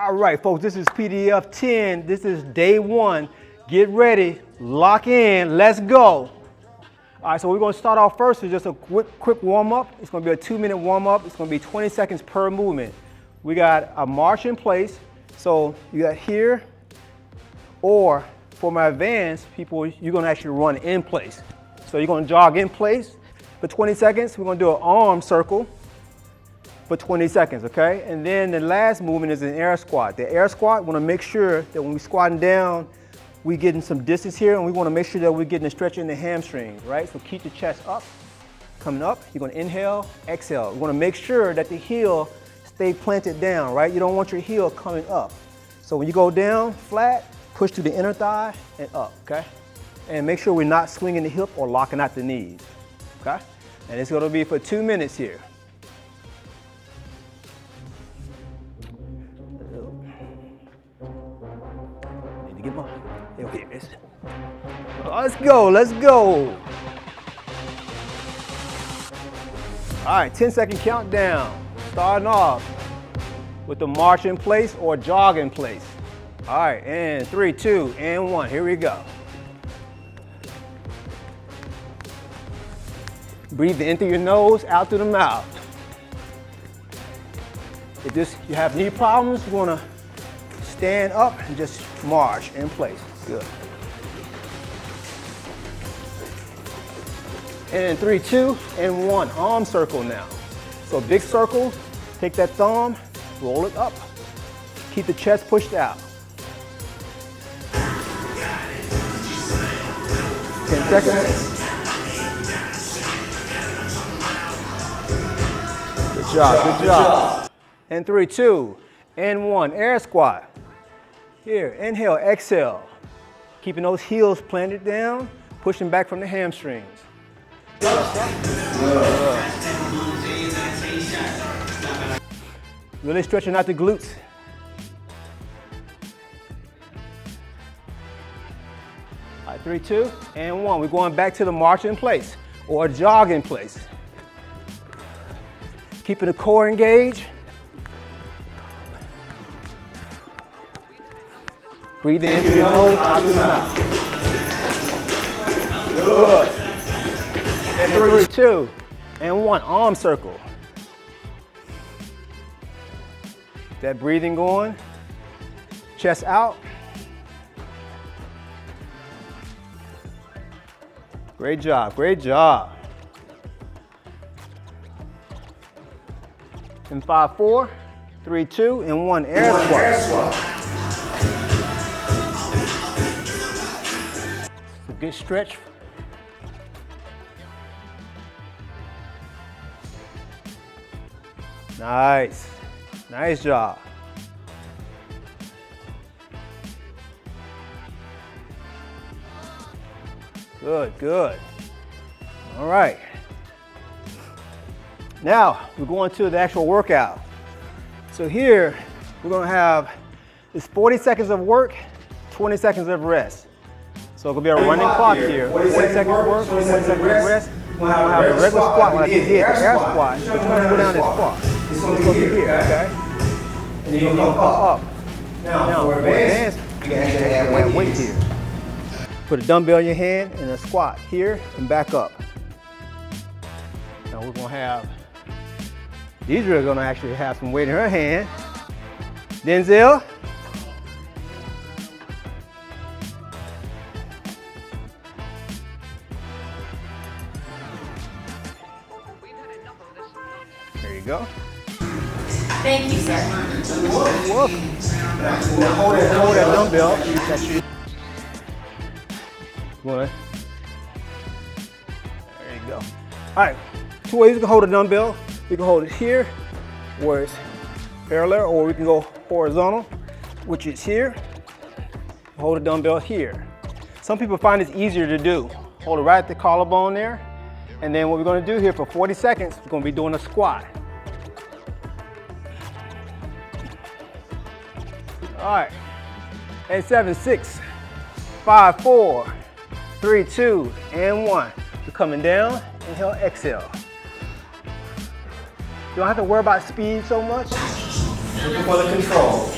All right, folks, this is PDF 10. This is day one. Get ready, lock in, let's go. All right, so we're gonna start off first with just a quick warm up. It's gonna be a 2-minute warm up. It's gonna be 20 seconds per movement. We got a march in place. So you got here, or for my advanced people, you're gonna actually run in place. So you're gonna jog in place for 20 seconds. We're gonna do an arm circle for 20 seconds, okay? And then the last movement is an air squat. The air squat, we wanna make sure that when we're squatting down, we're getting some distance here, and we wanna make sure that we're getting a stretch in the hamstrings, right? So keep the chest up, coming up. You're gonna inhale, exhale. You wanna make sure that the heel stay planted down, right? You don't want your heel coming up. So when you go down flat, push to the inner thigh and up, okay? And make sure we're not swinging the hip or locking out the knees, okay? And it's gonna be for 2 minutes here. Get my, okay, let's go, let's go. All right, 10-second countdown. Starting off with the march in place or jog in place. All right, and 3, 2, and 1, here we go. Breathe in through your nose, out through the mouth. If you have knee problems, you wanna stand up and just march in place. Good. And 3, 2, and 1. Arm circle now. So big circle, take that thumb, roll it up. Keep the chest pushed out. 10 seconds. Good job, good job. And 3, 2, and 1. Air squat. Here, inhale, exhale. Keeping those heels planted down, pushing back from the hamstrings. Really stretching out the glutes. All right, 3, 2, and 1. We're going back to the march in place or jog in place. Keeping the core engaged. Breathe in through your nose, out through the mouth. Good. And 3, 2, and 1. Arm circle. That breathing going. Chest out. Great job, great job. And 5, 4, 3, 2, and 1. Air squat. Good stretch. Nice. Nice job. Good, good. All right. Now, we're going to the actual workout. So here, we're going to have this 40 seconds of work, 20 seconds of rest. So it's going to be a running clock here. 40 seconds work, 20 seconds rest. We're going to have a regular squat like we did, air squat. But you're going to go down this squat. It's going to be here, okay? And then you're going to come up. Now, for advanced, you can actually have weight here. Put a dumbbell in your hand and a squat here and back up. Now we're going to have, Deidre is going to actually have some weight in her hand. Denzel. There you go. Thank you, sir. You're welcome. Now hold that dumbbell. There you go. All right, 2 ways you can hold a dumbbell. We can hold it here, where it's parallel, or we can go horizontal, which is here. Hold a dumbbell here. Some people find it's easier to do. Hold it right at the collarbone there. And then what we're gonna do here for 40 seconds, we're gonna be doing a squat. All right, and 7, 6, 5, 4, 3, 2, and 1. We're coming down, inhale, exhale. You don't have to worry about speed so much. Looking for the control.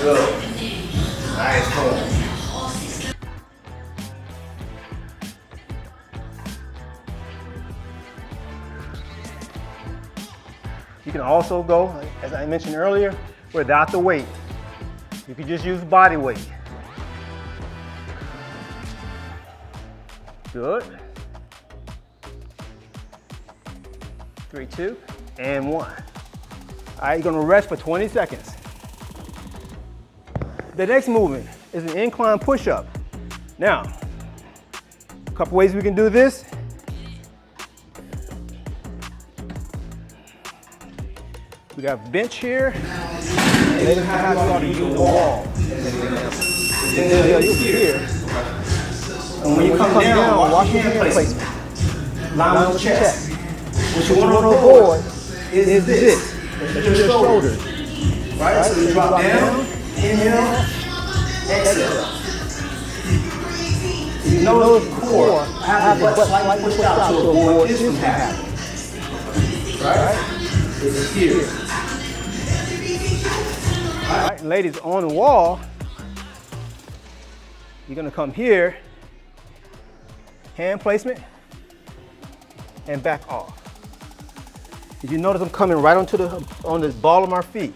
Good. Nice form. You can also go, as I mentioned earlier, without the weight. You can just use body weight. Good. 3, 2, and 1. All right, you're gonna rest for 20 seconds. The next movement is an incline push-up. Now, a couple ways we can do this. We got bench here. They just have you on the wall. You'll be here. And when you come down, watch your hand placement. Line with the chest. What you want to avoid is this. Your shoulders. Right? So you drop down, inhale, exhale. You know the core, have the butt slightly pushed out to avoid this from happening. Right? It's here. All right, ladies, on the wall, you're gonna come here, hand placement, and back off. Did you notice I'm coming right on the ball of my feet?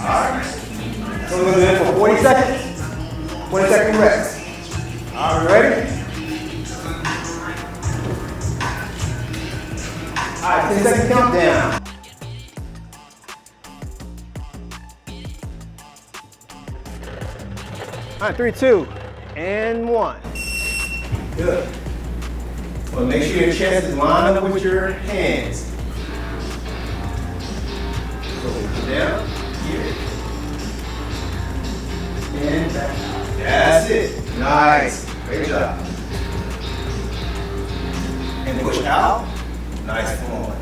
Alright. So we're gonna do it for 40 seconds. 20-second rest. Alright, ready? Alright, 10-second countdown. Alright, 3, 2, and 1. Good. Well, make sure your chest is lined up with your hands. So down, here. And back. That's it. Nice. Great job. And push out. Nice form.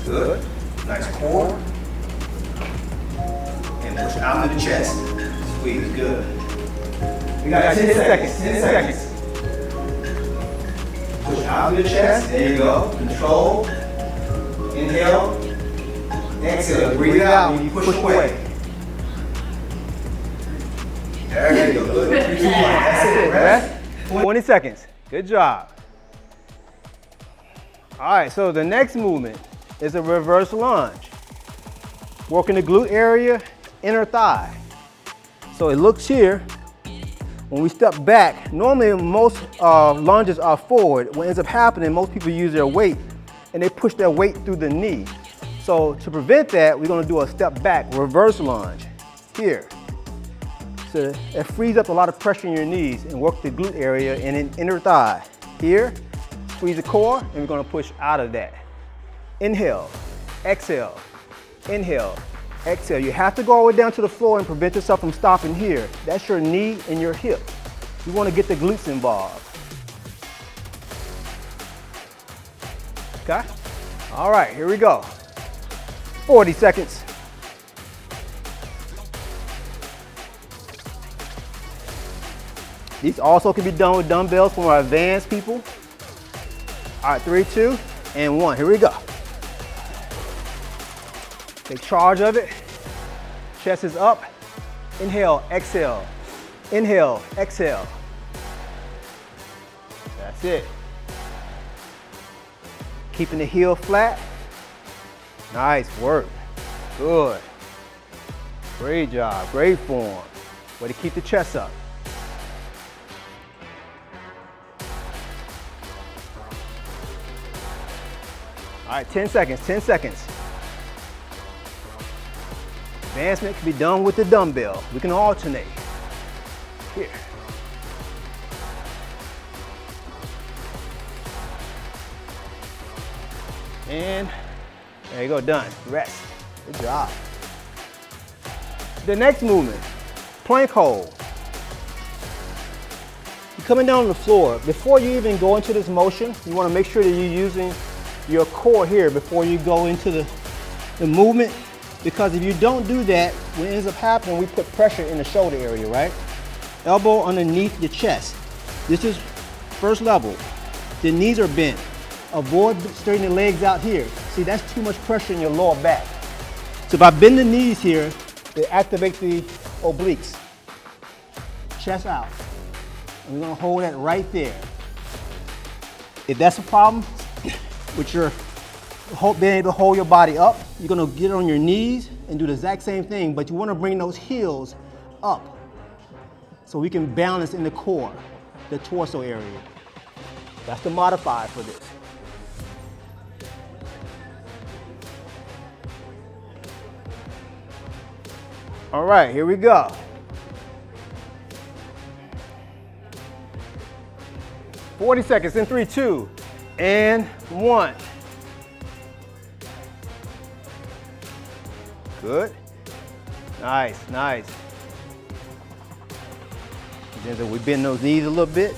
Good. Nice core. And push out to the chest. Squeeze. Good. We got 10 seconds. 10 seconds. Push out to the chest. There you go. Control. Inhale. Exhale. Breathe out when you push away. There you go. Good. 3, 2, 1. That's it. Rest. 20 seconds. Good job. All right, so the next movement is a reverse lunge. Working the glute area, inner thigh. So it looks here. When we step back, normally most lunges are forward. What ends up happening, most people use their weight and they push their weight through the knee. So to prevent that, we're gonna do a step back, reverse lunge, here. So it frees up a lot of pressure in your knees and work the glute area and then inner thigh. Here, squeeze the core, and we're gonna push out of that. Inhale, exhale, inhale, exhale. You have to go all the way down to the floor and prevent yourself from stopping here. That's your knee and your hip. You wanna get the glutes involved. Okay? All right, here we go. 40 seconds. These also can be done with dumbbells for our advanced people. All right, 3, 2, and 1. Here we go. Take charge of it. Chest is up. Inhale, exhale. Inhale, exhale. That's it. Keeping the heel flat. Nice work. Good. Great job. Great form. Way to keep the chest up. All right, 10 seconds, 10 seconds. Advancement can be done with the dumbbell. We can alternate. Here. And there you go, done. Rest. Good job. The next movement, plank hold. You're coming down on the floor. Before you even go into this motion, you want to make sure that you're using your core here before you go into the movement, because if you don't do that, what ends up happening, we put pressure in the shoulder area, right? Elbow underneath the chest. This is first level. The knees are bent. avoid straightening the legs out here. See, that's too much pressure in your lower back. So if I bend the knees here, it activates the obliques. Chest out. And we're gonna hold that right there. If that's a problem with your being able to hold your body up, you're gonna get on your knees and do the exact same thing, but you wanna bring those heels up so we can balance in the core, the torso area. That's the modifier for this. All right, here we go. "40 seconds in 3, 2, and 1. Good. Nice, nice. Then we bend those knees a little bit.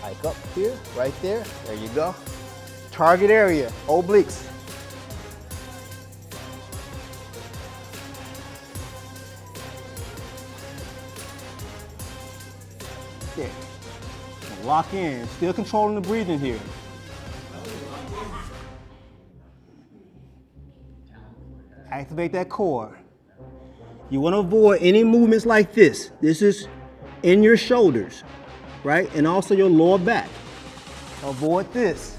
Hike up here, right there. There you go. Target area, obliques. There. Lock in. Still controlling the breathing here. Activate that core. You want to avoid any movements like this. This is in your shoulders, right? And also your lower back. Avoid this.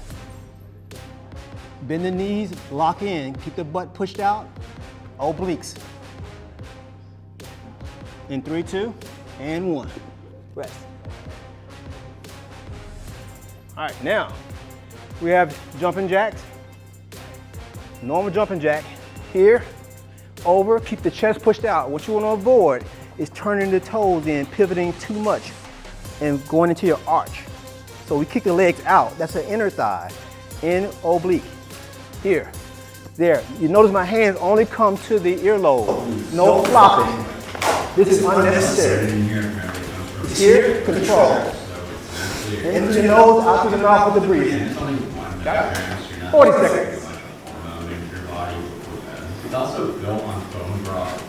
Bend the knees, lock in. Keep the butt pushed out. Obliques. In 3, 2, and 1. Rest. All right, now we have jumping jacks. Normal jumping jack. Here, over, keep the chest pushed out. What you want to avoid is turning the toes in, pivoting too much, and going into your arch. So we kick the legs out. That's an inner thigh. In oblique. Here, there. You notice my hands only come to the earlobe. No flopping. This is unnecessary. Here, control. Into the nose, out through the mouth with the breathing. Got it? 40 seconds. It's also built on bone broth.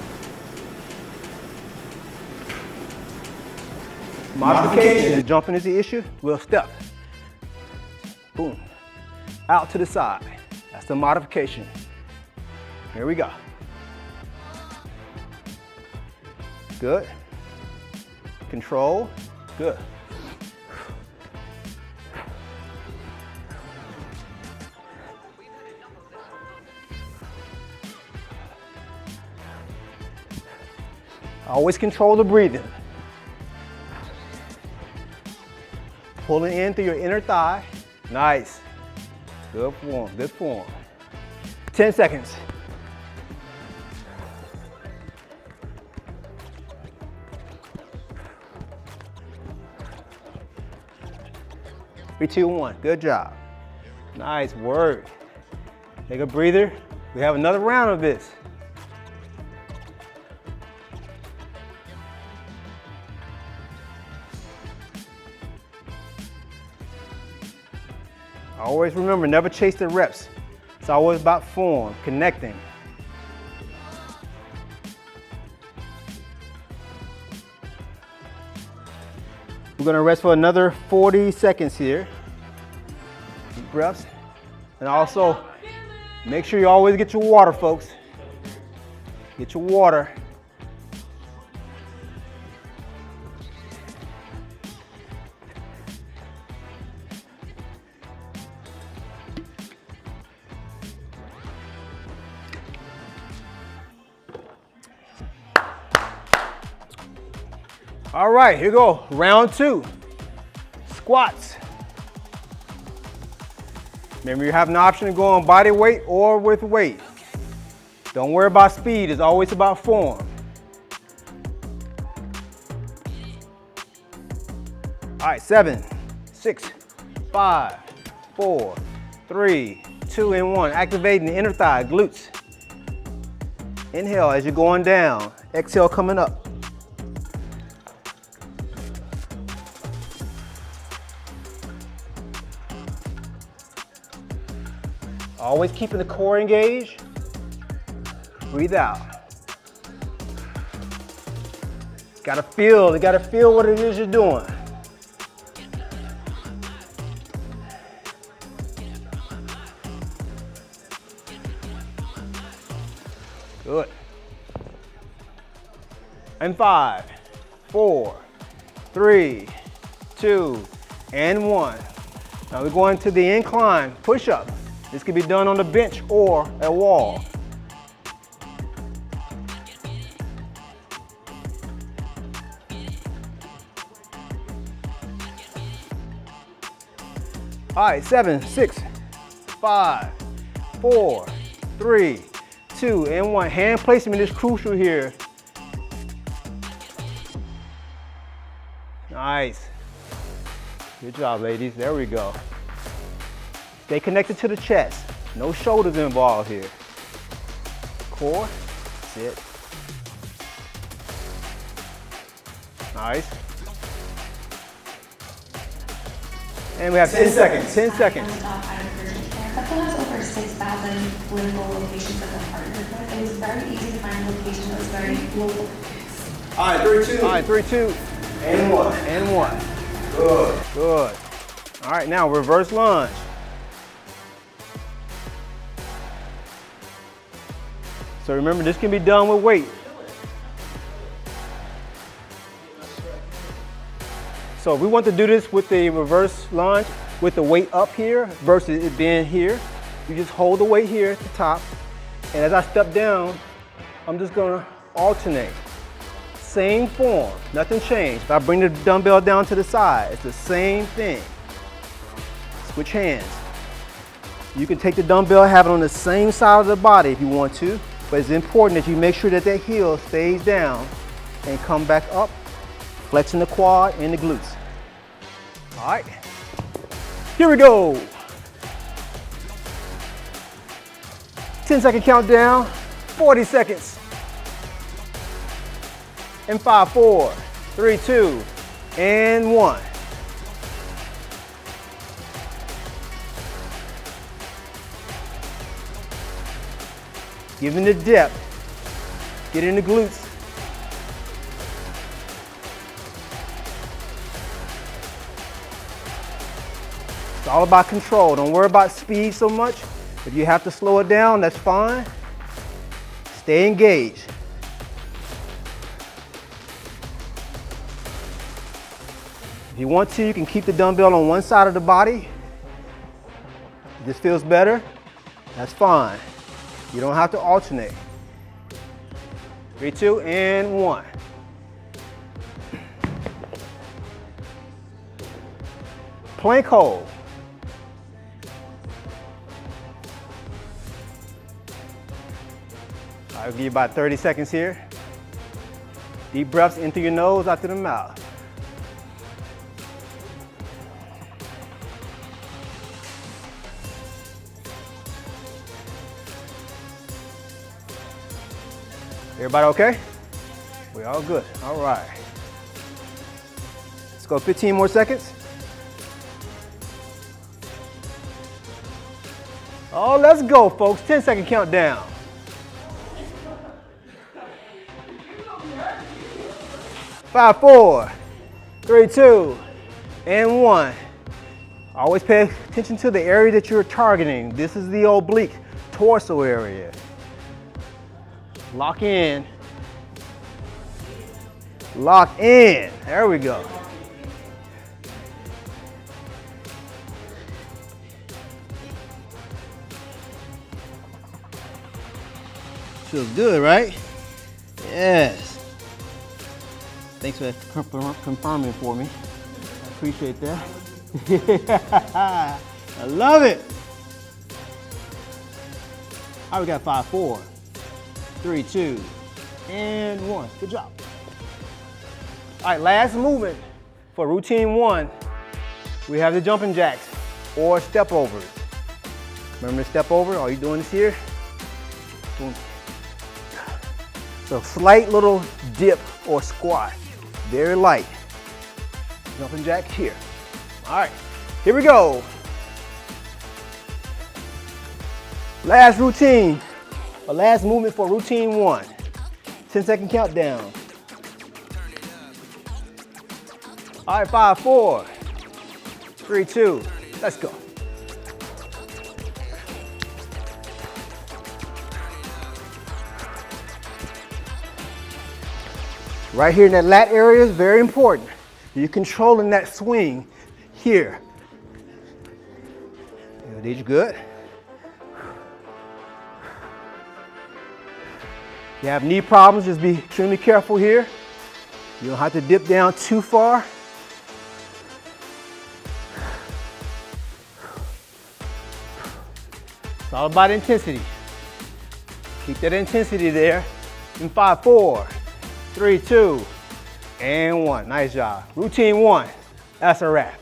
Modification. If jumping is the issue, we'll step. Boom. Out to the side. That's the modification. Here we go. Good. Control. Good. Always control the breathing. Pulling in through your inner thigh. Nice. Good form, good form. 10 seconds. Three, 2, 1. Good job. Nice work. Take a breather. We have another round of this. Always remember, never chase the reps. It's always about form, connecting. We're gonna rest for another 40 seconds here. Deep breaths. And also, make sure you always get your water, folks. Get your water. All right, here we go. Round 2. Squats. Remember, you have an option to go on body weight or with weight. Don't worry about speed. It's always about form. All right, 7, 6, 5, 4, 3, 2, and 1. Activating the inner thigh, glutes. Inhale as you're going down. Exhale coming up. Always keeping the core engaged. Breathe out. You gotta feel what it is you're doing. And 5, 4, 3, 2, and 1. Now we're going to the incline push-up. This can be done on the bench or a wall. All right, 7, 6, 5, 4, 3, 2, and 1. Hand placement is crucial here. Nice. Good job, ladies. There we go. Stay connected to the chest. No shoulders involved here. Core, sit. Nice. And we have 10 seconds. 10 seconds. But there was over 6,000 clinical locations that were partnered with. It was very easy to find a location that was very local. All right, 3, 2. All right, 3, 2. And 1. And 1. Good. Good. All right, now reverse lunge. So remember, this can be done with weight. So if we want to do this with the reverse lunge, with the weight up here versus it being here, you just hold the weight here at the top. And as I step down, I'm just gonna alternate. Same form, nothing changed. If I bring the dumbbell down to the side, it's the same thing. Switch hands. You can take the dumbbell, have it on the same side of the body if you want to, but it's important that you make sure that that heel stays down and come back up, flexing the quad and the glutes. All right, here we go. 10-second countdown, 40 seconds. And 5, 4, 3, 2, and 1. Give it the depth. Get in the glutes. It's all about control. Don't worry about speed so much. If you have to slow it down, that's fine. Stay engaged. If you want to, you can keep the dumbbell on one side of the body. If this feels better, that's fine. You don't have to alternate. 3, 2, and 1. Plank hold. I'll give you about 30 seconds here. Deep breaths in through your nose, out through the mouth. Everybody okay? We all good. All right. Let's go 15 more seconds. Oh, let's go, folks. 10-second countdown. 5, 4, 3, 2, and 1. Always pay attention to the area that you're targeting. This is the oblique torso area. Lock in. Lock in. There we go. Feels good, right? Yes. Thanks for confirming for me. I appreciate that. I love it. All right, we got 5, 4, 3, 2, and 1. Good job. All right, last movement for routine 1. We have the jumping jacks or step overs. Remember the step over? All you're doing is here. Boom. So slight little dip or squat. Very light. Jumping jack here. All right, here we go. Last routine, or last movement for routine 1. 10-second countdown. All right, 5, 4, 3, 2, let's go. Right here in that lat area is very important. You're controlling that swing here. Did you good? If you have knee problems, just be extremely careful here. You don't have to dip down too far. It's all about intensity. Keep that intensity there. In 5, 4, 3, 2, and 1. Nice job. Routine 1. That's a wrap.